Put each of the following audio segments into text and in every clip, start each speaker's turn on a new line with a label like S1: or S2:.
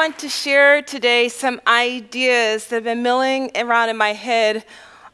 S1: want to share today some ideas that have been milling around in my head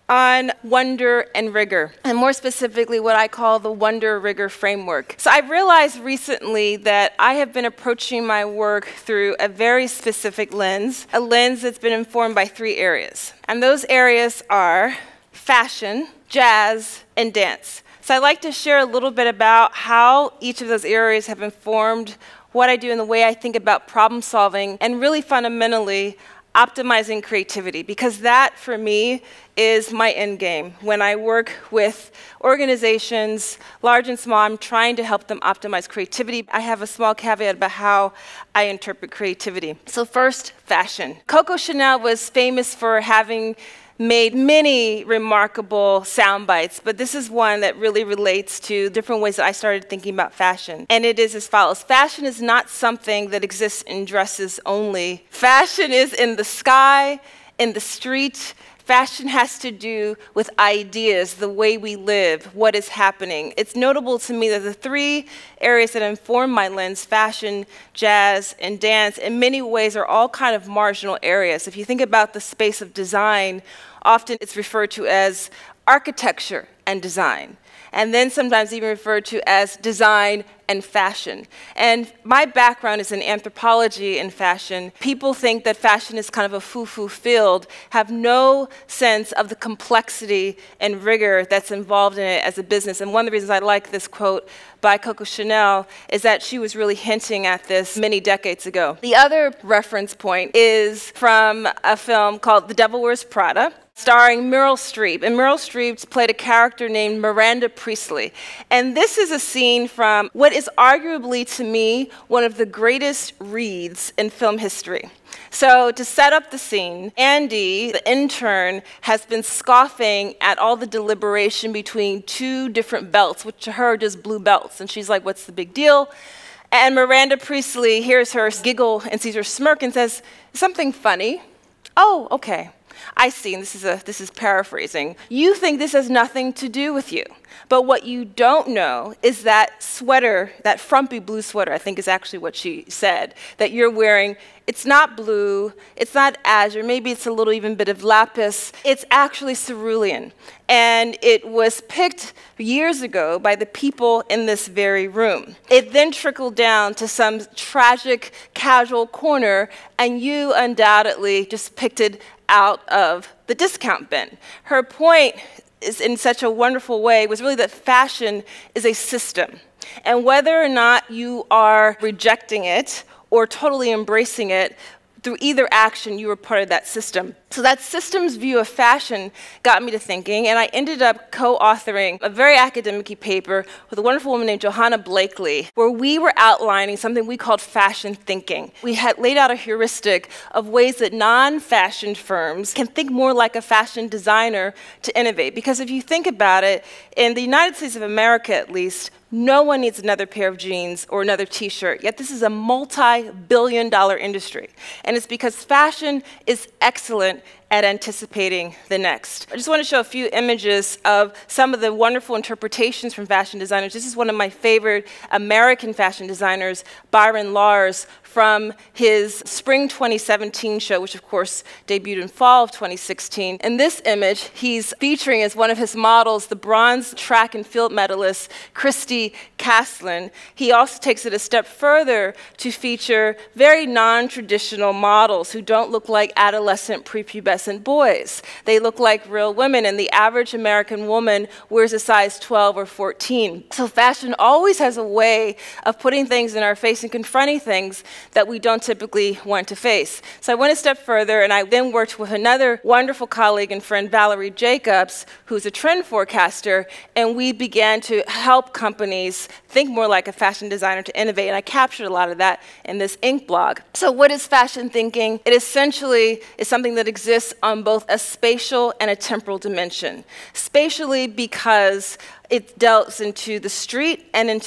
S1: on wonder and rigor, and more specifically what I call the wonder-rigor framework. So I've realized recently that I have been approaching my work through a very specific lens, a lens that's been informed by 3 areas. And those areas are fashion, jazz, and dance. So I'd like to share a little bit about how each of those areas have informed what I do and the way I think about problem solving, and really fundamentally optimizing creativity, because that for me is my end game. When I work with organizations, large and small, I'm trying to help them optimize creativity. I have a small caveat about how I interpret creativity. So first, fashion. Coco Chanel was famous for having made many remarkable sound bites, but this is one that really relates to different ways that I started thinking about fashion. And it is as follows. Fashion is not something that exists in dresses only. Fashion is in the sky, in the street. Fashion has to do with ideas, the way we live, what is happening. It's notable to me that the 3 areas that inform my lens, fashion, jazz, and dance, in many ways are all kind of marginal areas. If you think about the space of design, often it's referred to as architecture and design, and then sometimes even referred to as design and fashion. And my background is in anthropology and fashion. People think that fashion is kind of a foo-foo field, have no sense of the complexity and rigor that's involved in it as a business. And one of the reasons I like this quote by Coco Chanel is that she was really hinting at this many decades ago. The other reference point is from a film called The Devil Wears Prada, starring Meryl Streep. And Meryl Streep played a character named Miranda Priestley. And this is a scene from what is arguably, to me, one of the greatest reads in film history. So to set up the scene, Andy, the intern, has been scoffing at all the deliberation between 2 different belts, which to her are just blue belts. And she's like, what's the big deal? And Miranda Priestley hears her giggle and sees her smirk and says, something funny? Oh, okay. I see, and this is paraphrasing. You think this has nothing to do with you. But what you don't know is that sweater, that frumpy blue sweater, I think is actually what she said, that you're wearing, it's not blue, it's not azure, maybe it's a little even bit of lapis. It's actually cerulean. And it was picked years ago by the people in this very room. It then trickled down to some tragic casual corner, and you undoubtedly just picked it out of the discount bin. Her point is, in such a wonderful way, was really that fashion is a system. And whether or not you are rejecting it or totally embracing it, through either action, you were part of that system. So that systems view of fashion got me to thinking, and I ended up co-authoring a very academic paper with a wonderful woman named Johanna Blakely, where we were outlining something we called fashion thinking. We had laid out a heuristic of ways that non-fashion firms can think more like a fashion designer to innovate. Because if you think about it, in the United States of America at least, no one needs another pair of jeans or another t-shirt, yet this is a multi-billion-dollar industry. And it's because fashion is excellent at anticipating the next. I just want to show a few images of some of the wonderful interpretations from fashion designers. This is one of my favorite American fashion designers, Byron Lars, from his spring 2017 show, which of course debuted in fall of 2016. In this image, he's featuring as one of his models the bronze track and field medalist, Christy Caslin. He also takes it a step further to feature very non-traditional models who don't look like adolescent prepubescent boys. They look like real women, and the average American woman wears a size 12 or 14. So fashion always has a way of putting things in our face and confronting things that we don't typically want to face. So I went a step further, and I then worked with another wonderful colleague and friend, Valerie Jacobs, who's a trend forecaster, and we began to help companies think more like a fashion designer to innovate, and I captured a lot of that in this Inc. blog. So what is fashion thinking? It essentially is something that exists on both a spatial and a temporal dimension. Spatially, because it delves into the street and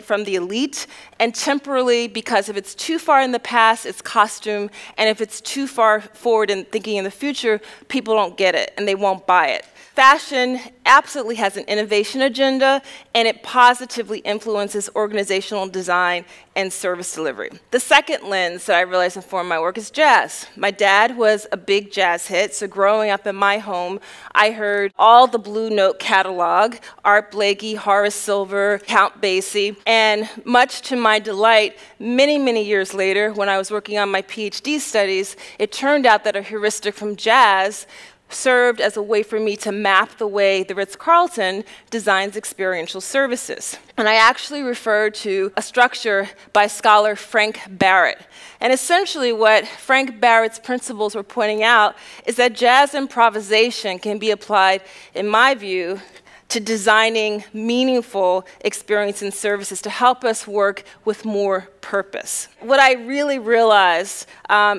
S1: from the elite, and temporally, because if it's too far in the past, it's costume, and if it's too far forward and thinking in the future, people don't get it and they won't buy it. Fashion absolutely has an innovation agenda, and it positively influences organizational design and service delivery. The second lens that I realized informed my work is jazz. My dad was a big jazz hit, so growing up in my home, I heard all the Blue Note catalog, Art Blakey, Horace Silver, Count Basie, and much to my delight, many, many years later, when I was working on my PhD studies, it turned out that a heuristic from jazz served as a way for me to map the way the Ritz-Carlton designs experiential services. And I actually referred to a structure by scholar Frank Barrett. And essentially what Frank Barrett's principles were pointing out is that jazz improvisation can be applied, in my view, to designing meaningful experience and services to help us work with more purpose. What I really realized,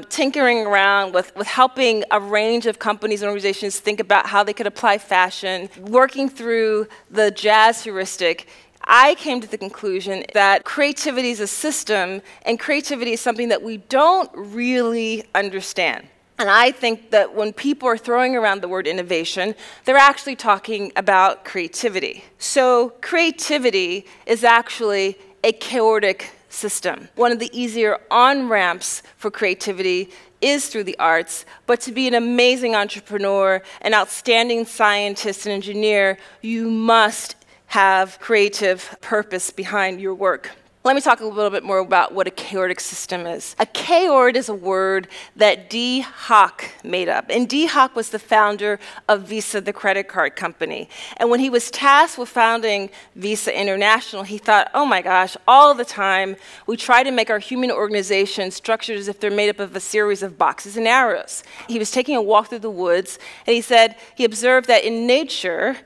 S1: tinkering around with helping a range of companies and organizations think about how they could apply fashion, working through the jazz heuristic, I came to the conclusion that creativity is a system, and creativity is something that we don't really understand. And I think that when people are throwing around the word innovation, they're actually talking about creativity. So creativity is actually a chaotic system. One of the easier on-ramps for creativity is through the arts, but to be an amazing entrepreneur, an outstanding scientist and engineer, you must have creative purpose behind your work. Let me talk a little bit more about what a chaotic system is. A chaord is a word that D. Hock made up. And D. Hock was the founder of Visa, the credit card company. And when he was tasked with founding Visa International, he thought, oh my gosh, all the time we try to make our human organizations structured as if they're made up of a series of boxes and arrows. He was taking a walk through the woods, and he said he observed that in nature,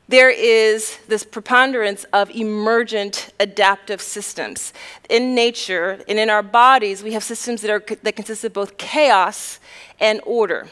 S1: there is this preponderance of emergent adaptive systems. In nature and in our bodies, we have systems that consist of both chaos and order.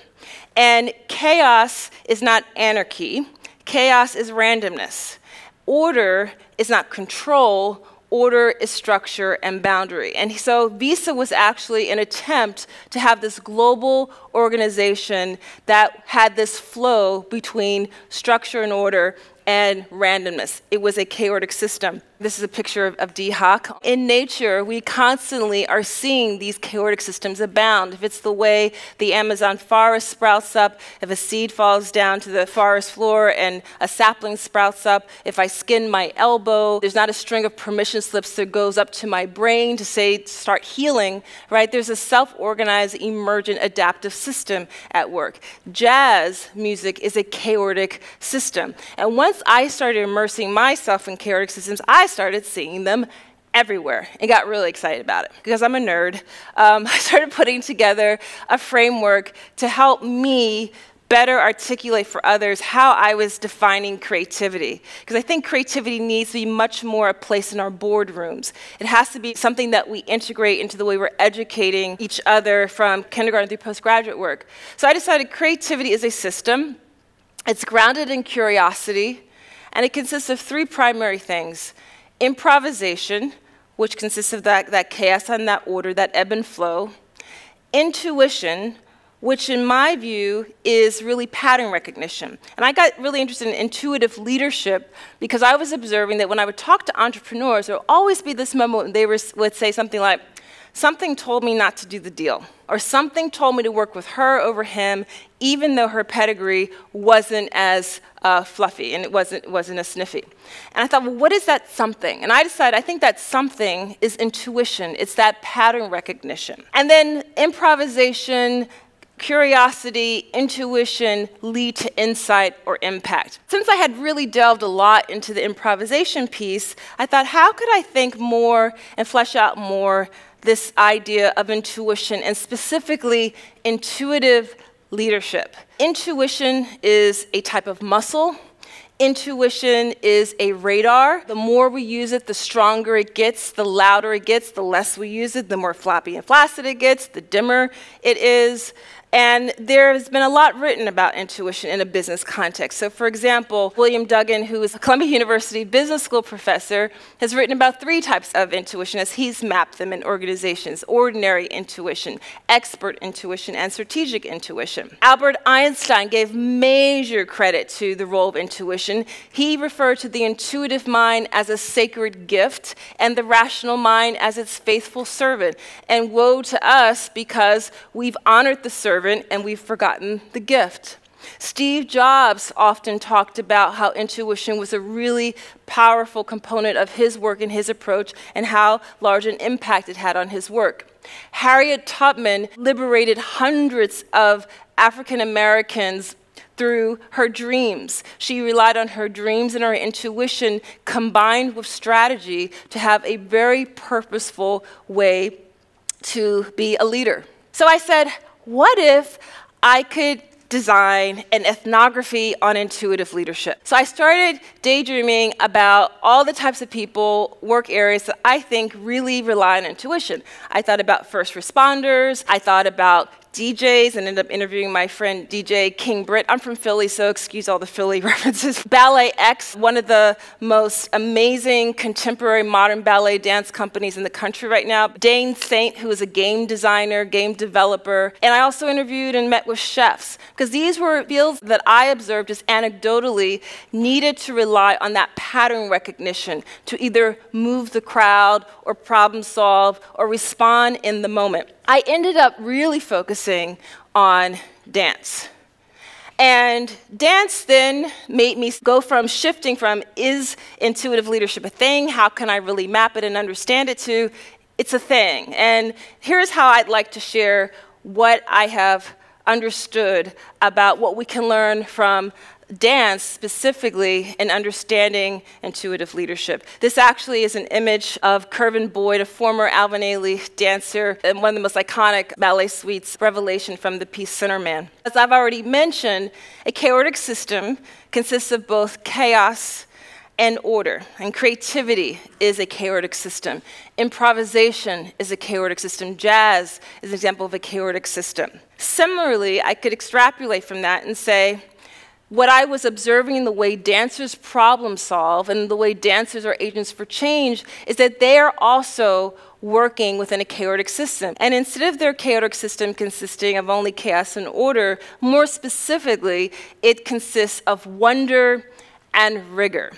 S1: And chaos is not anarchy. Chaos is randomness. Order is not control. Order is structure and boundary. And so Visa was actually an attempt to have this global organization that had this flow between structure and order and randomness. It was a chaotic system. This is a picture of D. Hock. In nature, we constantly are seeing these chaotic systems abound. If it's the way the Amazon forest sprouts up, if a seed falls down to the forest floor and a sapling sprouts up, if I skin my elbow, there's not a string of permission slips that goes up to my brain to say, start healing, right? There's a self-organized, emergent, adaptive system at work. Jazz music is a chaotic system. And once I started immersing myself in chaotic systems, I started seeing them everywhere and got really excited about it. Because I'm a nerd, I started putting together a framework to help me better articulate for others how I was defining creativity. Because I think creativity needs to be much more a place in our boardrooms. It has to be something that we integrate into the way we're educating each other from kindergarten through postgraduate work. So I decided creativity is a system. It's grounded in curiosity, and it consists of three primary things. Improvisation, which consists of that chaos and that order, that ebb and flow. Intuition, which in my view is really pattern recognition. And I got really interested in intuitive leadership because I was observing that when I would talk to entrepreneurs, there would always be this moment when they would say something like, something told me not to do the deal, or something told me to work with her over him, even though her pedigree wasn't as fluffy and it wasn't as sniffy. And I thought, well, what is that something? And I decided, I think that something is intuition. It's that pattern recognition. And then improvisation, curiosity, intuition lead to insight or impact. Since I had really delved a lot into the improvisation piece, I thought, how could I think more and flesh out more this idea of intuition, and specifically intuitive leadership? Intuition is a type of muscle. Intuition is a radar. The more we use it, the stronger it gets, the louder it gets. The less we use it, the more floppy and flaccid it gets, the dimmer it is. And there's been a lot written about intuition in a business context. So for example, William Duggan, who is a Columbia University Business School professor, has written about 3 types of intuition as he's mapped them in organizations: ordinary intuition, expert intuition, and strategic intuition. Albert Einstein gave major credit to the role of intuition. He referred to the intuitive mind as a sacred gift and the rational mind as its faithful servant. And woe to us because we've honored the servant and we've forgotten the gift. Steve Jobs often talked about how intuition was a really powerful component of his work and his approach, and how large an impact it had on his work. Harriet Tubman liberated hundreds of African Americans through her dreams. She relied on her dreams and her intuition combined with strategy to have a very purposeful way to be a leader. So I said, what if I could design an ethnography on intuitive leadership? So I started daydreaming about all the types of people, work areas that I think really rely on intuition. I thought about first responders, I thought about DJs, and ended up interviewing my friend DJ King Britt. I'm from Philly, so excuse all the Philly references. Ballet X, one of the most amazing contemporary modern ballet dance companies in the country right now. Dane Saint, who is a game designer, game developer. And I also interviewed and met with chefs, because these were fields that I observed as anecdotally needed to rely on that pattern recognition to either move the crowd or problem solve or respond in the moment. I ended up really focusing on dance. And dance then made me go from shifting from, is intuitive leadership a thing? How can I really map it and understand it, to, it's a thing. And here's how I'd like to share what I have understood about what we can learn from dance, specifically in understanding intuitive leadership. This actually is an image of Kervin Boyd, a former Alvin Ailey dancer, and one of the most iconic ballet suites, Revelation from the piece Sinner Man. As I've already mentioned, a chaotic system consists of both chaos and order, and creativity is a chaotic system. Improvisation is a chaotic system. Jazz is an example of a chaotic system. Similarly, I could extrapolate from that and say, what I was observing in the way dancers problem solve and the way dancers are agents for change is that they are also working within a chaotic system. And instead of their chaotic system consisting of only chaos and order, more specifically, it consists of wonder and rigor.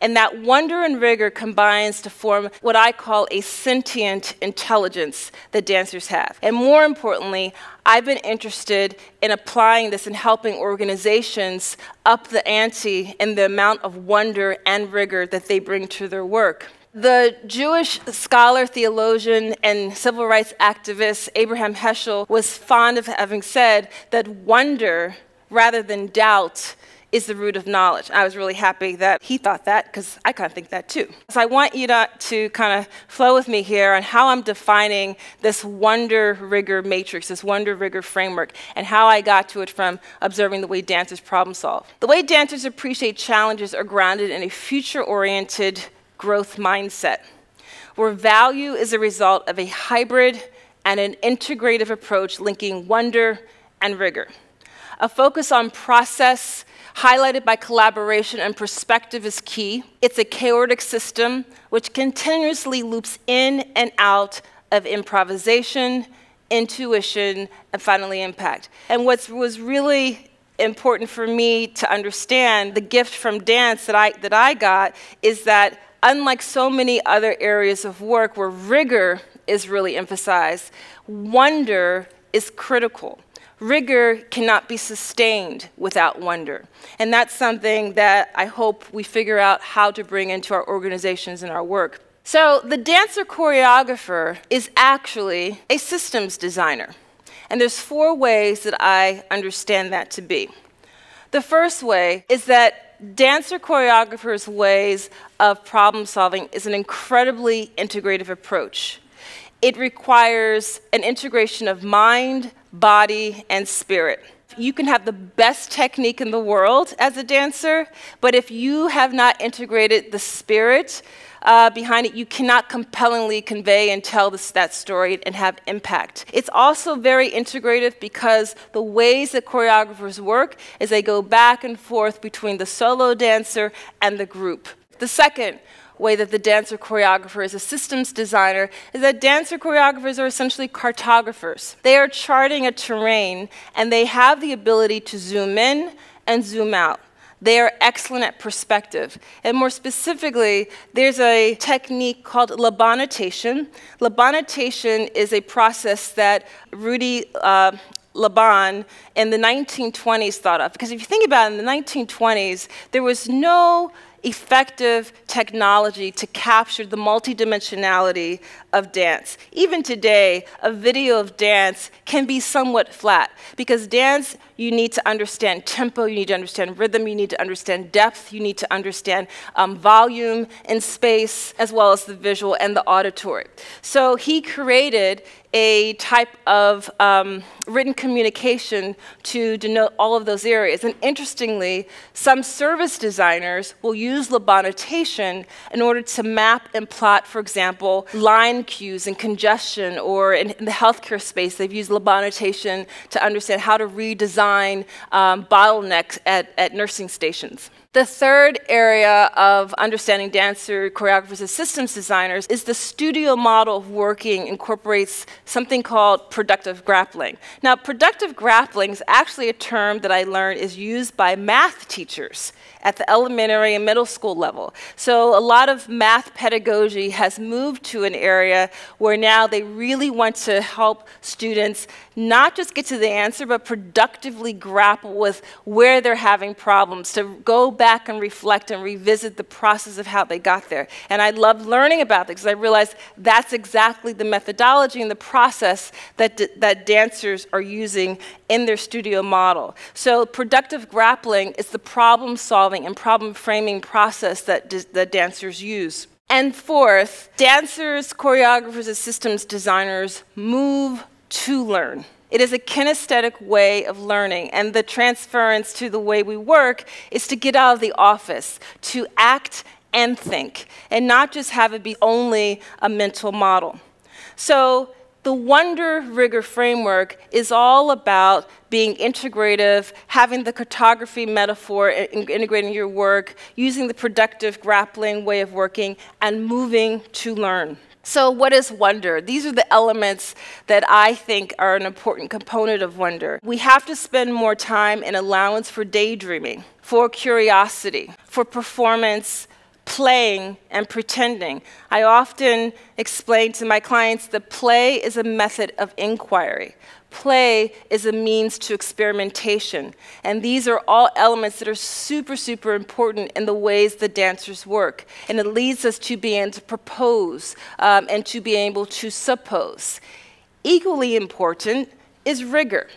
S1: And that wonder and rigor combines to form what I call a sentient intelligence that dancers have. And more importantly, I've been interested in applying this and helping organizations up the ante in the amount of wonder and rigor that they bring to their work. The Jewish scholar, theologian, and civil rights activist Abraham Heschel was fond of having said that wonder, rather than doubt, is the root of knowledge. I was really happy that he thought that, because I kind of think that too. So I want you to kind of flow with me here on how I'm defining this wonder-rigor matrix, this wonder-rigor framework, and how I got to it from observing the way dancers problem solve. The way dancers appreciate challenges are grounded in a future-oriented growth mindset, where value is a result of a hybrid and an integrative approach linking wonder and rigor. A focus on process highlighted by collaboration and perspective is key. It's a chaotic system which continuously loops in and out of improvisation, intuition, and finally impact. And what was really important for me to understand, the gift from dance that I got, is that unlike so many other areas of work where rigor is really emphasized, wonder is critical. Rigor cannot be sustained without wonder. And that's something that I hope we figure out how to bring into our organizations and our work. So the dancer choreographer is actually a systems designer. And there's 4 ways that I understand that to be. The first way is that dancer choreographers' ways of problem solving is an incredibly integrative approach. It requires an integration of mind, body, and spirit. You can have the best technique in the world as a dancer, but if you have not integrated the spirit behind it, you cannot compellingly convey and tell that story and have impact. It's also very integrative because the ways that choreographers work is they go back and forth between the solo dancer and the group. The second way that the dancer choreographer is a systems designer is that dancer choreographers are essentially cartographers. They are charting a terrain, and they have the ability to zoom in and zoom out. They are excellent at perspective. And more specifically, there's a technique called labanitation. Labanitation is a process that Rudy Laban in the 1920s thought of. Because if you think about it, in the 1920s, there was no effective technology to capture the multidimensionality of dance. Even today, a video of dance can be somewhat flat because dance, you need to understand tempo, you need to understand rhythm, you need to understand depth, you need to understand volume and space, as well as the visual and the auditory. So he created a type of written communication to denote all of those areas. And interestingly, some service designers will use labanitation in order to map and plot, for example, line cues and congestion, or in the healthcare space, they've used labanitation to understand how to redesign bottlenecks at nursing stations. The third area of understanding dancer choreographers as systems designers is the studio model of working incorporates something called productive grappling. Now, productive grappling is actually a term that I learned is used by math teachers at the elementary and middle school level. So a lot of math pedagogy has moved to an area where now they really want to help students not just get to the answer, but productively grapple with where they're having problems, to go back and reflect and revisit the process of how they got there. And I loved learning about this because I realized that's exactly the methodology and the process that dancers are using in their studio model. So productive grappling is the problem solving and problem framing process that dancers use. And fourth, dancers, choreographers, and systems designers move to learn. It is a kinesthetic way of learning, and the transference to the way we work is to get out of the office, to act and think, and not just have it be only a mental model. So the Wonder Rigor framework is all about being integrative, having the cartography metaphor, integrating your work, using the productive grappling way of working, and moving to learn. So what is wonder? These are the elements that I think are an important component of wonder. We have to spend more time in allowance for daydreaming, for curiosity, for performance, playing, and pretending. I often explain to my clients that play is a method of inquiry. Play is a means to experimentation. And these are all elements that are super, super important in the ways the dancers work. And it leads us to being able to propose and to be able to suppose. Equally important is rigor.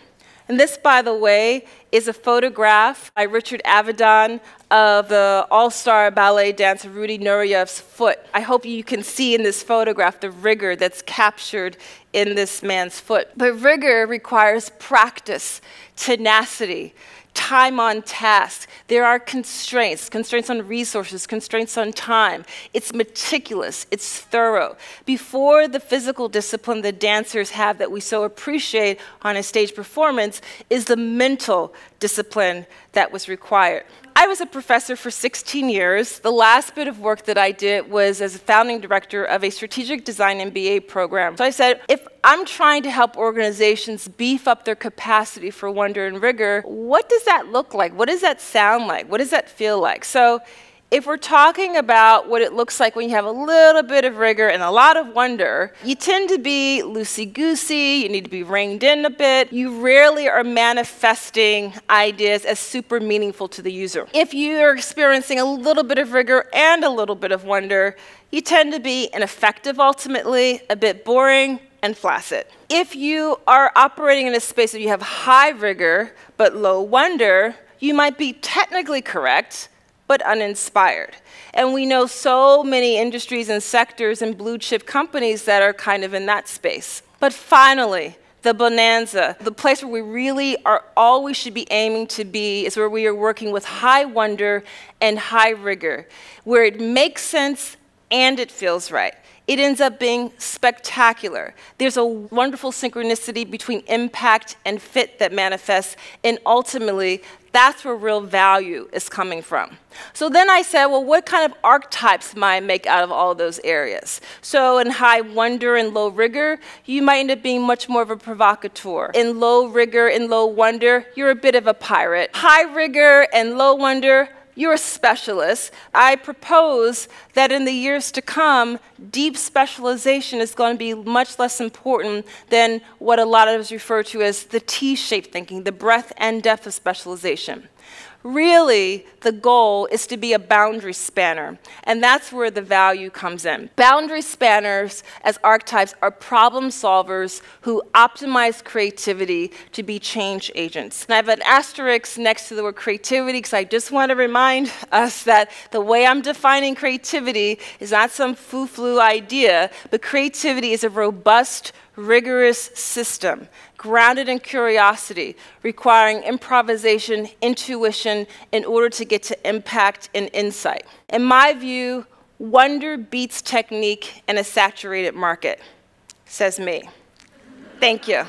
S1: And this, by the way, is a photograph by Richard Avedon of the all-star ballet dancer Rudy Nureyev's foot. I hope you can see in this photograph the rigor that's captured in this man's foot. But rigor requires practice, tenacity, time on task. There are constraints on resources, constraints on time. It's meticulous, it's thorough. Before the physical discipline the dancers have that we so appreciate on a stage performance is the mental discipline that was required. I was a professor for 16 years. The last bit of work that I did was as a founding director of a strategic design MBA program. So I said, if I'm trying to help organizations beef up their capacity for wonder and rigor, what does that look like? What does that sound like? What does that feel like? So if we're talking about what it looks like when you have a little bit of rigor and a lot of wonder, you tend to be loosey-goosey, you need to be reined in a bit. You rarely are manifesting ideas as super meaningful to the user. If you are experiencing a little bit of rigor and a little bit of wonder, you tend to be ineffective ultimately, a bit boring, and flaccid. If you are operating in a space where you have high rigor but low wonder, you might be technically correct, but uninspired. And we know so many industries and sectors and blue chip companies that are kind of in that space. But finally, the bonanza, the place where we really are, all we should be aiming to be is where we are working with high wonder and high rigor, where it makes sense and it feels right. It ends up being spectacular. There's a wonderful synchronicity between impact and fit that manifests, and ultimately, that's where real value is coming from. So then I said, well, what kind of archetypes might I make out of all of those areas? So in high wonder and low rigor, you might end up being much more of a provocateur. In low rigor and low wonder, you're a bit of a pirate. High rigor and low wonder, you're a specialist. I propose that in the years to come, deep specialization is going to be much less important than what a lot of us refer to as the T-shaped thinking, the breadth and depth of specialization. Really, the goal is to be a boundary spanner, and that's where the value comes in. Boundary spanners, as archetypes, are problem solvers who optimize creativity to be change agents. And I have an asterisk next to the word creativity because I just want to remind us that the way I'm defining creativity is not some foo-flu idea, but creativity is a robust, rigorous system grounded in curiosity, requiring improvisation, intuition in order to get to impact and insight. In my view, wonder beats technique in a saturated market, says me. Thank you.